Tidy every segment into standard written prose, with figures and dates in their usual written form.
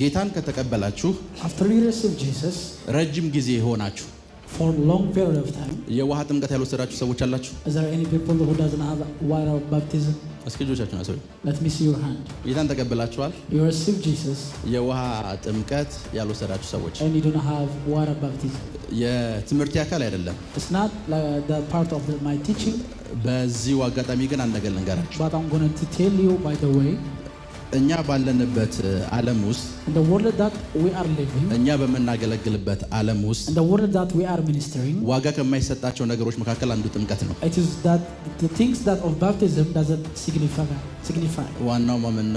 ጌታን ከተቀበላችሁ after you receive Jesus ረጅም ጊዜ ሆናችሁ for a long period of time የውሃ ጥምቀት ያልወሰዳችሁ ሰዎች አላችሁ? is there any people who doesn't have water baptism? እስኪ እጆቻችሁን አሳዩ። Let me see your hand. ጌታን ተቀበላችኋል? You receive Jesus የውሃ ጥምቀት ያልወሰዳችሁ ሰዎች and you don't have water baptism. የትምህርት አካል አይደለም። It's not like the part of my teaching. በዚሁ አጋጣሚ ግን አንድ ነገር ልንገራችሁ። But I'm going to tell you by the way. እኛ ባለንበት ዓለም ውስጥ in the world that we are living እኛ በመናገለግልበት ዓለም ውስጥ in the world that we are ministering ዋጋ ከማይሰጣቸው ነገሮች መካከል አንዱ ጥምቀት ነው። it is that the things that of baptism doesn't signify ዋናው ማመን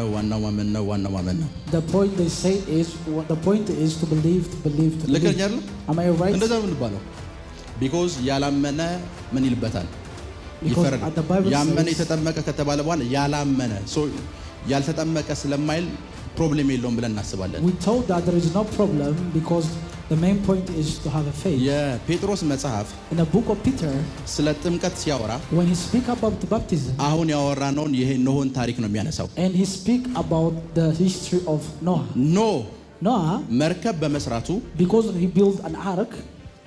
ነው። the point they say is the point is to believe ለከኛ አይደል? am I right? እንደዛ ምን ባለው because ያላመነ ምን ይልበታል? ይፈረድ። ያመነ የተጠመቀ ከተባለ በኋላ ያላመነ ያልተጠመቀ ስለማይል ፕሮብሌም የለውም ብለን እናስባለን። we thought that there is no problem because the main point is to have a faith. የጴጥሮስ መጽሐፍ in the book of Peter ስለ ጥምቀት ሲያወራ when he speak about the baptism አሁን ያወራነውን ይሄ ኖህን ታሪክ ነው የሚያነሳው። and he speak about the history of Noah መርከብ በመስራቱ because he built an ark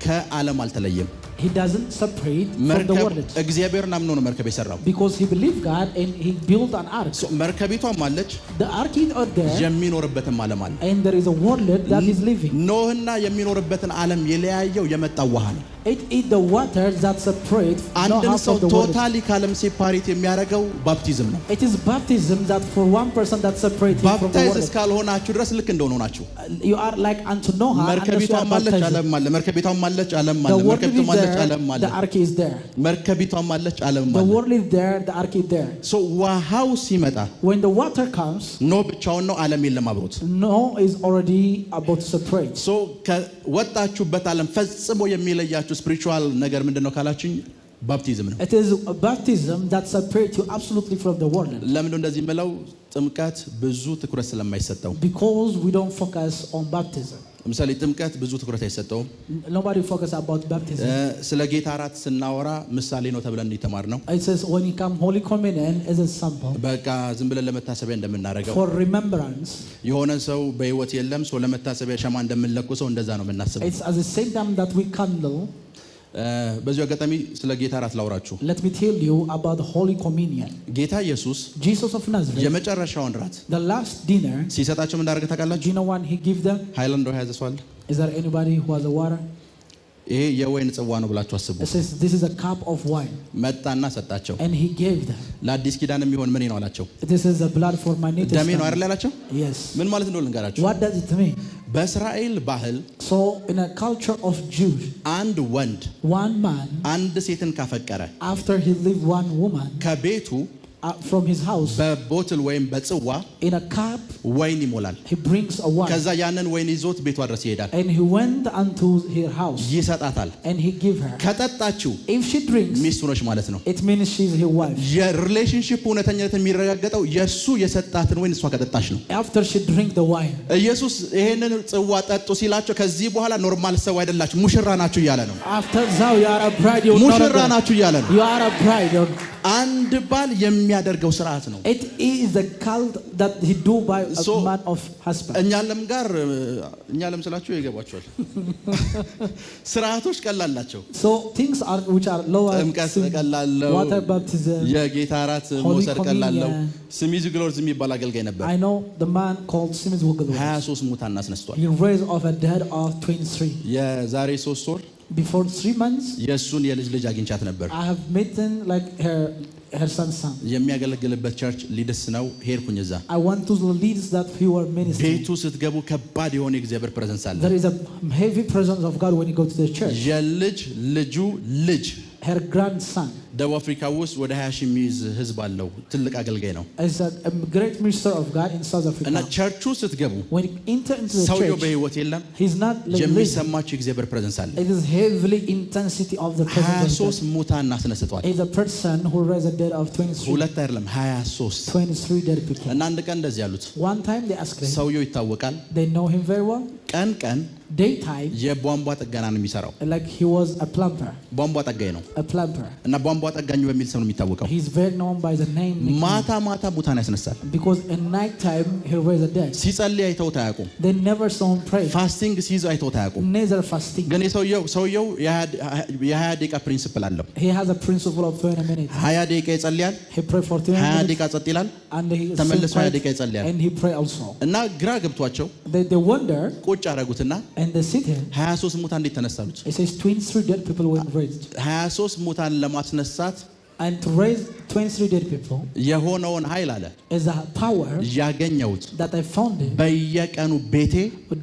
ከዓለም አልተለየም። he doesn't separate from the world. እግዚአብሔርን አምኖ ነው መርከብ የሰራው because he believed God and he built an ark. መርከቢቷም አለች the ark is out there የሚኖርበትም ዓለም አለ and there is a world that is living. ኖህና የሚኖርበትን ዓለም የለያየው የመጣው ውሃ ነው። it is the water that separate አንድን ሰው ቶታሊ ከዓለም ሴፓሬት የሚያደርገው ባፕቲዝም ነው። it is baptism that for one person that separate from the world. ባፕታይዝ እስካልሆናችሁ ድረስ ልክ እንደሆነ ናችሁ። you are like unto Noah መርከቢቷም አለች ዓለም አለ። መርከቢቷም አለች ዓለም አለ። መርከቢቷም አለች ዓለም አለ። the ark is there. መርከቢቷም አለች ዓለም አለ። the world is there, the ark is there. so ውሃው ሲመጣ when the water comes ኖህ ብቻውን ነው፣ ዓለም የለም አብሮት። Noah is already about to separate. so ከወጣችሁበት ዓለም ፈጽሞ የሚለያችሁ ስፒሪቹዋል ነገር ምንድነው ካላችሁኝ ባፕቲዝም ነው። it is a baptism that separates you absolutely from the world. ለምን እንደዚህ የምለው ጥምቀት ብዙ ትኩረት ስለማይሰጠው because we don't focus on baptism. ለምሳሌ ጥምቀት ብዙ ትኩረት አይሰጠውም። nobody focus about baptism. ስለ ጌታ እራት ስናወራ ምሳሌ ነው ተብለን እንዲተማር ነው። it says when you come holy communion is a sample. በቃ ዝም ብለን ለመታሰቢያ እንደምናደርገው for remembrance. የሆነ ሰው በህይወት የለም ሰው ለመታሰቢያ ሸማ እንደምንለኩሰው እንደዛ ነው የምናስበው። it's at the same time that we candle. በዚሁ አጋጣሚ ስለ ጌታ እራት ላውራችሁ። let me tell you about the holy communion. ጌታ ኢየሱስ Jesus of Nazareth የመጨረሻውን ራት the last dinner ሲሰጣቸው ምን እንዳደረገ ታውቃላችሁ? you know what he give them? ሃይላንድ ውሃ ያዘ ሰው አለ? is there anybody who has a water? ይሄ የወይን ጽዋ ነው ብላችሁ አስቡ። it says this is a cup of wine. መጣና ሰጣቸው። and he gave them. ለአዲስ ኪዳን የሚሆን ምን ነው አላቸው? this is the blood for my new testament. ደሜ ነው አይደል ያላቸው? yes. ምን ማለት እንደሆነ ልንገራችሁ። what does it mean? በእስራኤል ባህል so in a culture of Jews አንድ ወንድ one man አንድ ሴትን ካፈቀረ after he leave one woman ከቤቱ from his house በቦትል ወይም በጽዋ in a cup ወይን ይሞላል። he brings a wine. ከዛ ያንን ወይን ይዞት ቤቷ ድረስ ይሄዳል። and he went unto her house ይሰጣታል። and he give her. ከጠጣችው if she drinks ሚስቱ ነች ማለት ነው። it means she's his wife. የሪሌሽንሺፕ እውነተኛነት የሚረጋገጠው የሱ የሰጣትን ወይን እሷ ከጠጣች ነው። after she drink the wine. ኢየሱስ ይሄንን ጽዋ ጠጡ ሲላቸው ከዚህ በኋላ ኖርማል ሰው አይደላችሁ ሙሽራ ናችሁ እያለ ነው። after thou you are a bride, you ሙሽራ ናችሁ እያለ ነው። you are a bride. አንድ ባል የሚያደርገው ስርዓት ነው። it is the cult that he do by a man of husband. እኛ ለም ስላችሁ ይገባችኋል። ስርዓቶች ቀላል ናቸው። so things are which are lower. ጥምቀት ቀላል ነው። water baptism የጌታ እራት መውሰድ ቀላል ነው። ስሚዝ ግሎርዝ የሚባል አገልጋይ ነበር። I know the man called Smith Wigglesworth. 23 ሙታን አስነስቷል። he raised of a dead of 23. የዛሬ 3 ወር before 3 months የሱን የልጅ ልጅ አግኝቻት ነበር። I have met like her son's son. የሚያገለግልበት ቸርች ሊድስ ነው። ሄድኩኝ እዛ። I want to lead that he were ministry. ቤቱ ስትገቡ ከባድ የሆነ የእግዚአብሔር ፕሬዘንስ አለ። there is a heavy presence of God when you go to the church. ልጁ ልጅ her grandson ደቡብ አፍሪካ ውስጥ ወደ 20 ሺህ የሚይዝ ህዝብ አለው። ትልቅ አገልጋይ ነው። is a great minister of God in South Africa. እና ቸርቹ ስትገቡ when you enter into the ሰውየው church በህይወት የለም። he's not የሚሰማችሁ የእግዚአብሔር ፕሬዘንስ አለ። it is heavily intensity of the presence. 23 ሙታን አስነስቷል። is a person who raised a dead of 23. ሁለት አይደለም 23 23 dead people. እና አንድ ቀን እንደዚህ ያሉት one time they asked him. ሰውየው ይታወቃል። they know him very well. ቀን daytime, የቧንቧ ጥገና ነው የሚሰራው። like he was a plumber. ቧንቧ ጠጋኝ ነው። A plumber. እና ቧንቧ ጠጋኙ በሚል ስም ነው የሚታወቀው። He's very known by the name. ማታ ማታ ሙታን ያስነሳል። Because in night time he raised the dead. ሲጸልይ አይተውት አያውቁም። They never saw him pray. ፋስቲንግ ሲይዝ አይተውት አያውቁም። Neither fasting. ግን ሰውየው የ20 ደቂቃ ፕሪንሲፕል አለው። He has a principle of 20 minutes. 20 ደቂቃ ይጸልያል። He pray for 20 minutes. 20 ደቂቃ ጸጥ ይላል። And he ተመልሶ 20 ደቂቃ ይጸልያል። And he pray also. እና ግራ ገብቷቸው They wonder. ቁጭ አደረጉትና And they sit here. 23 ሙታን እንዴት ተነሳሉት? It says 23 dead people were raised. 23 ሙታን ለማስነሳት and to raise 23 dead people የሆነውን ኃይል አለ is a power ያገኘሁት that I found it በየቀኑ ቤቴ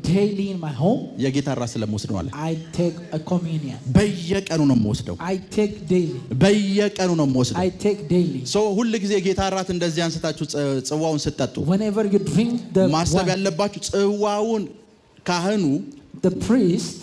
daily in my home. የጌታ ራስ ስለምወስድ ነው አለ። I take a communion. በየቀኑ ነው የምወስደው። I take daily. በየቀኑ ነው የምወስደው። I take daily. so ሁሉ ጊዜ ጌታ ራት እንደዚህ አንስታችሁ ጽዋውን ስትጠጡ whenever you drink the ማሰብ ያለባችሁ ጽዋውን ካህኑ the priest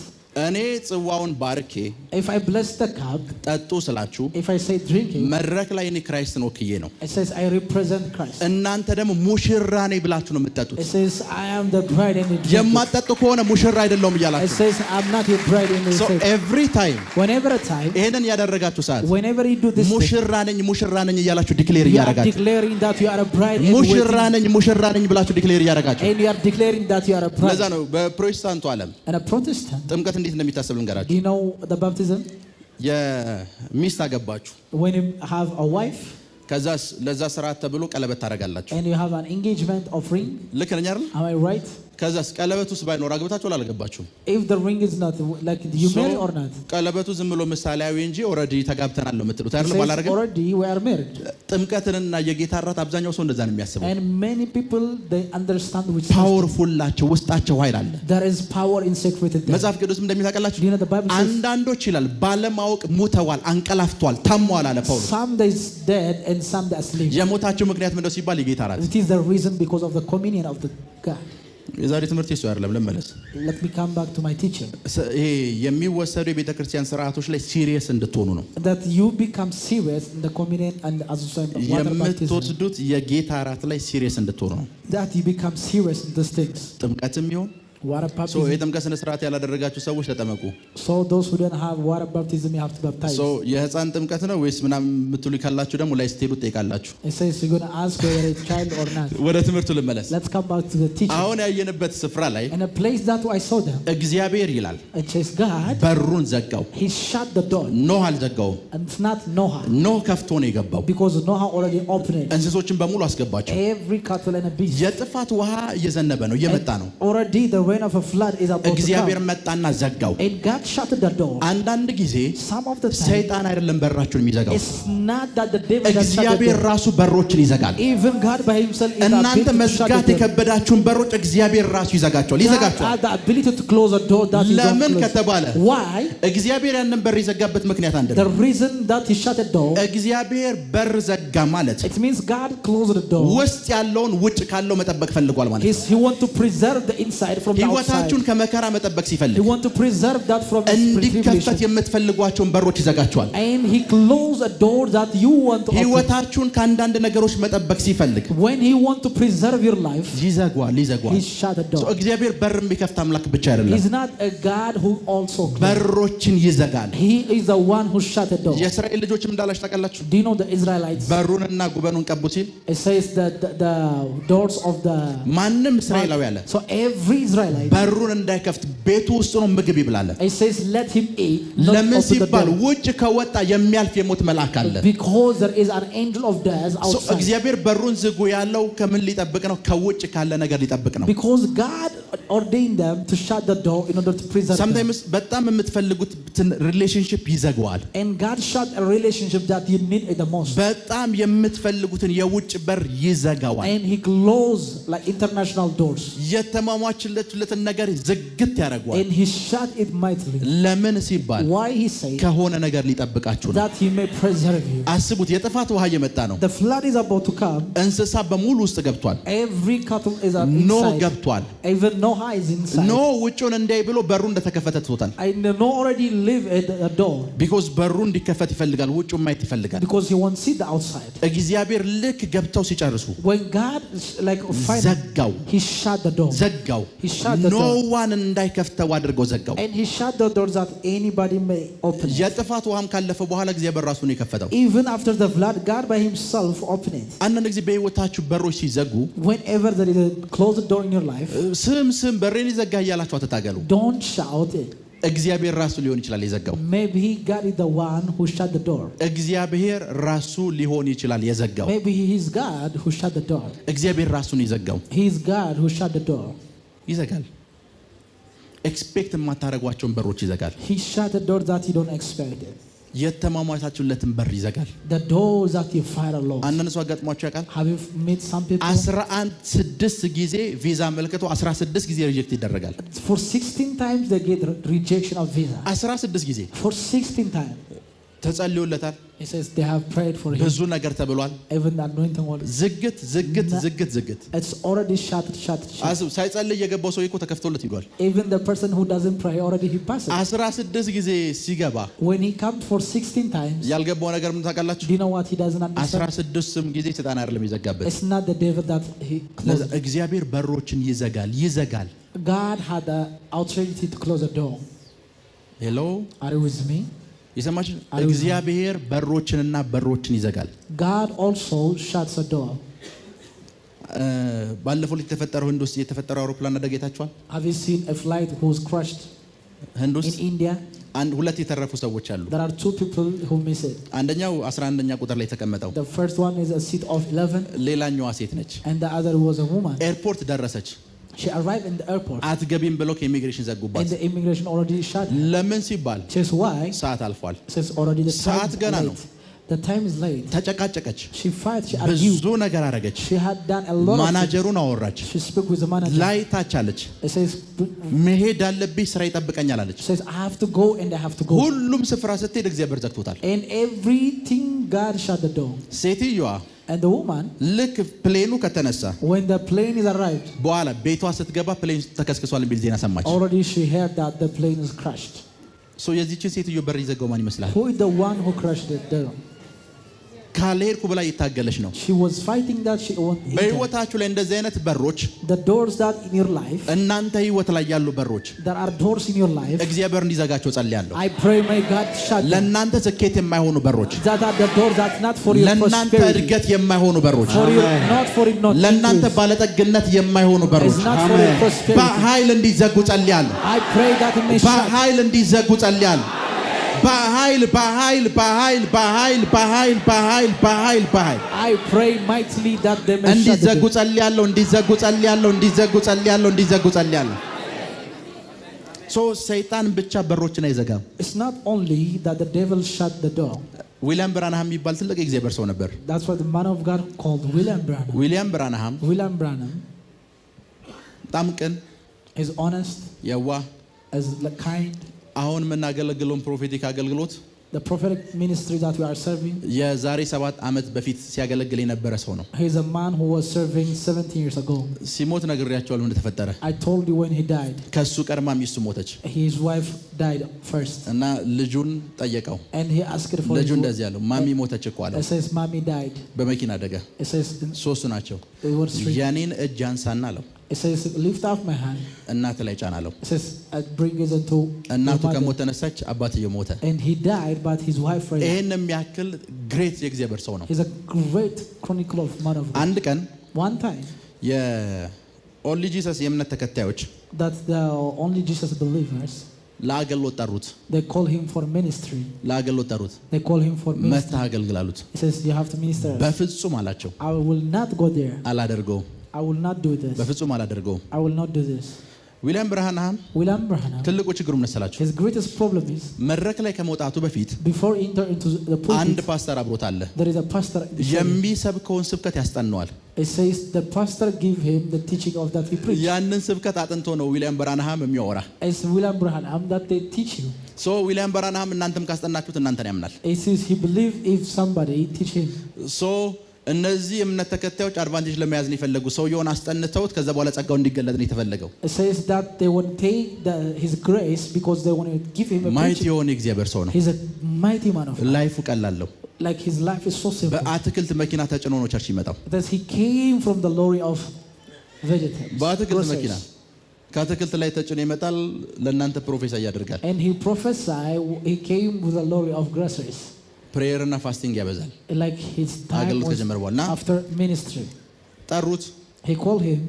እኔ ጽዋውን ባርኬ if I bless the cup ጠጡ ስላችሁ if I say drink it መድረክ ላይ እኔ ክራይስትን ወክዬ ነው። it says I represent Christ. እናንተ ደግሞ ሙሽራ ነኝ ብላችሁ ነው የምትጠጡት። it says I am the bride and the drink. የማትጠጡ ከሆነ ሙሽራ አይደለም እያላችሁ it says I'm not your bride and so every time whenever a time ይሄንን ያደረጋችሁ ሰዓት whenever you do this ሙሽራ ነኝ እያላችሁ ዲክሌር እያደረጋችሁ declaring that you are a bride and ሙሽራ ነኝ ብላችሁ ዲክሌር እያደረጋችሁ and you are declaring that you are a bride. ለዛ ነው በፕሮቴስታንቱ ዓለም and a Protestant ጥምቀት እንዴት እንደሚታሰብ ልንገራችሁ። do you know the baptism? የሚስት አገባችሁ when you have a wife ከዛ ለዛ ስርዓት ተብሎ ቀለበት ታደርጋላችሁ and you have an engagement of ring. ልክ ነኝ አይደል? am I right? ከዛስ ቀለበቱ ባይኖር አግብታችሁ አላገባችሁም? if the ring is not like you marry or not ቀለበቱ ዝም ብሎ ምሳሌያዊ እንጂ ኦሬዲ ተጋብተናል ነው የምትሉት አይደል? ባላረገ already we are married. ጥምቀትንና የጌታ ራት አብዛኛው ሰው እንደዛ ነው የሚያስበው። and many people they understand which ፓወርፉል ናቸው፣ ውስጣቸው ኃይል አለ። there is power in secret. መጽሐፍ ቅዱስም እንደሚታቀላችሁ you know the Bible says አንዳንዶች ይላል ባለማወቅ ሙተዋል፣ አንቀላፍቷል፣ ታሟል አለ ጳውሎስ። some they is dead and some they asleep. የሞታቸው ምክንያት ምንድነው ሲባል የጌታ ራት። it is the reason because of the communion of the God. የዛሬ ትምህርት ይሰው አይደለም ለመለስ let me come back to my teaching. ይሄ የሚወሰዱ የቤተክርስቲያን ስርዓቶች ላይ ሲሪየስ እንድትሆኑ ነው። that you become serious in the communion and as well as water baptism. የምትወስዱት የጌታ ራት ላይ ሲሪየስ እንድትሆኑ ነው። that you become serious in these things. ጥምቀትም ይሁን water baptism. የጥምቀት ስነ ስርዓት ያላደረጋችሁ ሰዎች ተጠመቁ። so those who don't have water baptism you have to baptize. የህፃን ጥምቀት ነው ወይስ ምናምን የምትሉ ካላችሁ ደግሞ ላይ ስትሄዱ ትጠይቃላችሁ። it says you're going to ask whether it's child or not. ወደ ትምህርቱ ልመለስ። let's come back to the teaching. አሁን ያየንበት ስፍራ ላይ in a place that I saw them እግዚአብሔር ይላል it says God በሩን ዘጋው። he shut the door. ኖህ አልዘጋውም። and it's not Noah. ኖህ ከፍቶ ነው የገባው። because Noah already opened it. እንስሶችን በሙሉ አስገባቸው። every cattle and a beast. የጥፋት ውሃ እየዘነበ ነው፣ እየመጣ ነው። already the rain of a flood is about to come. እግዚአብሔር መጣና ዘጋው። and God shut the door. አንዳንድ ጊዜ some of the time ሰይጣን አይደለም በራችሁን የሚዘጋው፣ it's not that the devil that shut the እግዚአብሔር door. ራሱ በሮችን ይዘጋል። even God by himself is እናንተ መዝጋት የከበዳችሁን በሮች እግዚአብሔር ራሱ ይዘጋቸዋል። God the ability to close a door that is ለምን ከተባለ why እግዚአብሔር ያንን በር የዘጋበት ምክንያት አንድ ነው። the reason that he shut the door እግዚአብሔር በር ዘጋ ማለት it means God closed the door. ውስጥ ያለውን ውጭ ካለው መጠበቅ ፈልጓል ማለት ነው። he want to preserve the inside from the outside. ህይወታችሁን ከመከራ መጠበቅ ሲፈልግ he want to preserve that from እንዲከፈት የምትፈልጓቸውን በሮች ይዘጋቸዋል። and he close a door that you want to open. ህይወታችሁን ከአንዳንድ ነገሮች መጠበቅ ሲፈልግ when he want to preserve your life ይዘጋዋል። he shut the door. እግዚአብሔር በር የሚከፍት አምላክ ብቻ አይደለም፣ he's not a God who also በሮችን ይዘጋል። he is the one who shut the door. የእስራኤል ልጆችም እንዳላችሁ ታውቃላችሁ። do you know the Israelites በሩንና ጉበኑን ቀቡ ሲል it says that the doors of the ማንም እስራኤላዊ አለ so every Israelite በሩን እንዳይከፍት ቤቱ ውስጥ ነው ምግብ ይብላል። it says let him eat ለምን ሲባል ውጭ ከወጣ የሚያልፍ የሞት መልአክ አለ። because there is an angel of death outside. እግዚአብሔር በሩን ዝጉ ያለው ከምን ሊጠብቅ ነው? ከውጭ ካለ ነገር ሊጠብቅ ነው። because God ordained them to shut the door in order to preserve sometimes በጣም የምትፈልጉት ሪሌሽንሺፕ ይዘጋዋል። and God shut a relationship that you need the most. በጣም የምትፈልጉትን የውጭ በር ይዘጋዋል። and he close like international doors. የተማማችለትን ነገር ዝግት ያደርገዋል። and he shut it mightily. ለምን ሲባል why he say ከሆነ ነገር ሊጠብቃችሁ ነው። that he may preserve you. አስቡት፣ የጥፋት ውሃ እየመጣ ነው። the flood is about to come. እንስሳ በሙሉ ውስጥ ገብቷል። every cattle is ኖህ inside. ገብቷል። even Noah is inside. ኖ ውጪውን እንዳይ ብሎ በሩ እንደተከፈተ ትቶታል። And Noah already live at the door. because በሩ እንዲከፈት ይፈልጋል፣ ውጪውን ማየት ይፈልጋል። Because he wants to see the outside. እግዚአብሔር ልክ ገብተው ሲጨርሱ When God like ዘጋው፣ he shut the door. ዘጋው። He shut the ኖ door. ዋን እንዳይከፍተው አድርገው ዘጋው። And he shut the door that anybody may open. የጥፋት ውሃም ካለፈ በኋላ እግዚአብሔር ራሱ ነው የከፈተው። Even after the flood, God by himself opened it. አንዳንድ ጊዜ በህይወታችሁ በሮች ሲዘጉ Whenever there is a closed door in your life, ስም በሬን ይዘጋ እያላችሁ አትታገሉ። don't shout it. እግዚአብሔር ራሱ ሊሆን ይችላል የዘጋው። Maybe God is the one who shut the door. እግዚአብሔር ራሱ ሊሆን ይችላል የዘጋው። Maybe he is God who shut the door. እግዚአብሔር ራሱን የዘጋው He is God who shut the door. ይዘጋል። ኤክስፔክት የማታረጓቸውን በሮች ይዘጋል። He shut the door that you don't expect it. የተማማታችሁለትን በር ይዘጋል። The door that you fire alone. አንዳንድ ሰው አጋጥሟችሁ ያውቃል? Have you met some people? 16 ጊዜ ቪዛ መልክቶ 16 ጊዜ ሪጀክት ይደረጋል። For 16 times they get rejection of visa. 16 ጊዜ For 16 times. ተጸልዮለታል። He says they have prayed for him. ብዙ ነገር ተብሏል። Even the anointing oil. ዝግት ዝግት ዝግት ዝግት። It's already shut. ሳይጸልይ የገባው ሰው እኮ ተከፍቶለት ይሏል። Even the person who doesn't pray already he passes. 16 ጊዜ ሲገባ when he comes for 16 times, ያልገባው ነገር ምን ታውቃላችሁ? do you know what he doesn't understand? 16ም ጊዜ ሰይጣን አይደለም ይዘጋበት። It's not the devil that he closes. እግዚአብሔር በሮችን ይዘጋል። God had the authority to close the door. Hello? Are you with me? ይሰማችሁ? እግዚአብሔር በሮችንና በሮችን ይዘጋል። God also shuts the door. ባለፈው የተፈጠረው ህንድ ውስጥ የተፈጠረው አውሮፕላን አደጋ አይታችኋል? Have you seen a flight who was crashed ህንድ ውስጥ? in India? ሁለት የተረፉ ሰዎች አሉ። There are two people who miss it. አንደኛው 11ኛ ቁጥር ላይ ተቀመጠው። The first one is a seat of 11. ሌላኛዋ ሴት ነች። And the other was a woman. ኤርፖርት ደረሰች። She arrived in the airport. አትገቢም ብለው ከኢሚግሬሽን ዘጉባት። And the immigration already shut. ለምን ሲባል Says why? ሰዓት አልፏል። Says already the time ሰዓት ገና ነው። The time is late. ተጨቃጨቀች። She fight. She argued. ብዙ ነገር አረገች። She had done a lot. ማናጀሩን አወራች። She spoke with the manager. ላይ ታቻለች። It says መሄድ አለብኝ ስራ ይጠብቀኛል አለች። Says I have to go and I have to go. ሁሉም ስፍራ ስትሄድ እግዚአብሔር ዘግቶታል። And everything God shut the door. ሴትዮዋ And the woman, ልክ ፕሌኑ ከተነሳ when the plane is arrived, በኋላ ቤቷ ስትገባ ፕሌን ተከስክሷል የሚል ዜና ሰማች። already she heard that the plane is crashed. የዚህችን ሴትዮ በር ይዘጋው ማን ይመስላል? Who is the one who crashed it there? ካልሄድኩ ብላ እየታገለች ነው። She was fighting that she won't enter. በህይወታችሁ ላይ እንደዚህ አይነት በሮች The doors that in your life, እናንተ ህይወት ላይ ያሉ በሮች there are doors in your life. እግዚአብሔር እንዲዘጋቸው ጸልያለሁ። I pray may God shut them. ለእናንተ ስኬት የማይሆኑ በሮች፣ That are the doors that's not for your ለእናንተ prosperity. እድገት የማይሆኑ በሮች፣ For your, not for it, not ለእናንተ increase. ባለጠግነት የማይሆኑ It's በሮች not for your prosperity. በኃይል እንዲዘጉ ጸልያለሁ። I pray that it may shut. በኃይል እንዲዘጉ ጸልያለሁ። በኃይል በኃይል በኃይል በኃይል በኃይል በኃይል በኃይል በኃይል I pray mightily that they may shut. እንዲዘጉ ጸልያለሁ። እንዲዘጉ ጸልያለሁ። እንዲዘጉ ጸልያለሁ። እንዲዘጉ ጸልያለሁ። ሰይጣን ብቻ በሮችን አይዘጋም። It's not only that the devil shut the door. ዊሊያም ብራንሃም የሚባል ትልቅ የእግዚአብሔር ሰው ነበር። That's what the man of God called William Branham. ዊሊያም ብራንሃም William Branham በጣም ቅን፣ is honest, የዋህ፣ is kind. አሁን የምናገለግለውን ፕሮፌቲክ አገልግሎት The prophetic ministry that we are serving, የዛሬ 7 ዓመት በፊት ሲያገለግል የነበረ ሰው ነው። he is a man who was serving 17 years ago. ሲሞት ነግሬያቸዋለሁ ምን ተፈጠረ። I told you when he died. ከሱ ቀድማ ሚስቱ ሞተች His wife died first. እና ልጁን ጠየቀው። And he asked for ልጁ his እንደዚህ ያለው ማሚ ሞተች እኮ አለው። It says mommy died. በመኪና አደጋ። It says ሶስቱ ናቸው። they were three. የኔን እጅ አንሳና አለው። It says lift up my hand. እናት ላይ ጫን አለው። It says I bring it into እናቱ your mother. ከሞት ተነሳች፣ አባትየው ሞተ። And he died, but his wife raised. ይሄን የሚያክል ግሬት የእግዚአብሔር ሰው ነው። He's a great chronicle of man of God. አንድ ቀን One time የኦንሊ ጂሰስ የእምነት ተከታዮች that the only Jesus believers, ለአገልግሎት ጠሩት። they call him for ministry. ለአገልግሎት ጠሩት። They call him for ministry. መጥተህ አገልግል አሉት። He says you have to minister. በፍጹም አላቸው። I will not go there. አላደርገውም። I will not do this. በፍጹም አላደርገውም። I will not do this. ዊሊያም ብራንሃም William Branham, ትልቁ ችግሩ ምን መሰላችሁ? his greatest problem is መድረክ ላይ ከመውጣቱ በፊት before he enter into the አንድ pulpit, ፓስተር አብሮት አለ። there is a pastor. የሚሰብከውን ስብከት ያስጠነዋል። It says the pastor give him the teaching of that he preach. ያንን ስብከት አጥንቶ ነው ዊሊያም ብራንሃም የሚያወራ። It's William Branham that they teach you. ዊሊያም ብራንሃም እናንተም ካስጠናችሁት እናንተን ያምናል። It says he believe if somebody teach him. እነዚህ እምነት ተከታዮች አድቫንቴጅ ለመያዝ ነው የፈለጉ ሰውየውን አስጠንተውት ከዛ በኋላ ጸጋው እንዲገለጥ ነው የተፈለገው it says that they want to take his grace because they want to give him a ማይቲ የሆነ እግዚአብሔር ሰው ነው he's a mighty man of ላይፉ ቀላለው like his life is so simple በአትክልት መኪና ተጭኖ ነው ቸርች ይመጣው that he came from the lorry of vegetables በአትክልት መኪና ከአትክልት ላይ ተጭኖ ይመጣል ለእናንተ ፕሮፌሰር ያደርጋል and he prophesied he came with a lorry of groceries prayer እና fasting ያበዛል like his time was after ministry ጠሩት he called him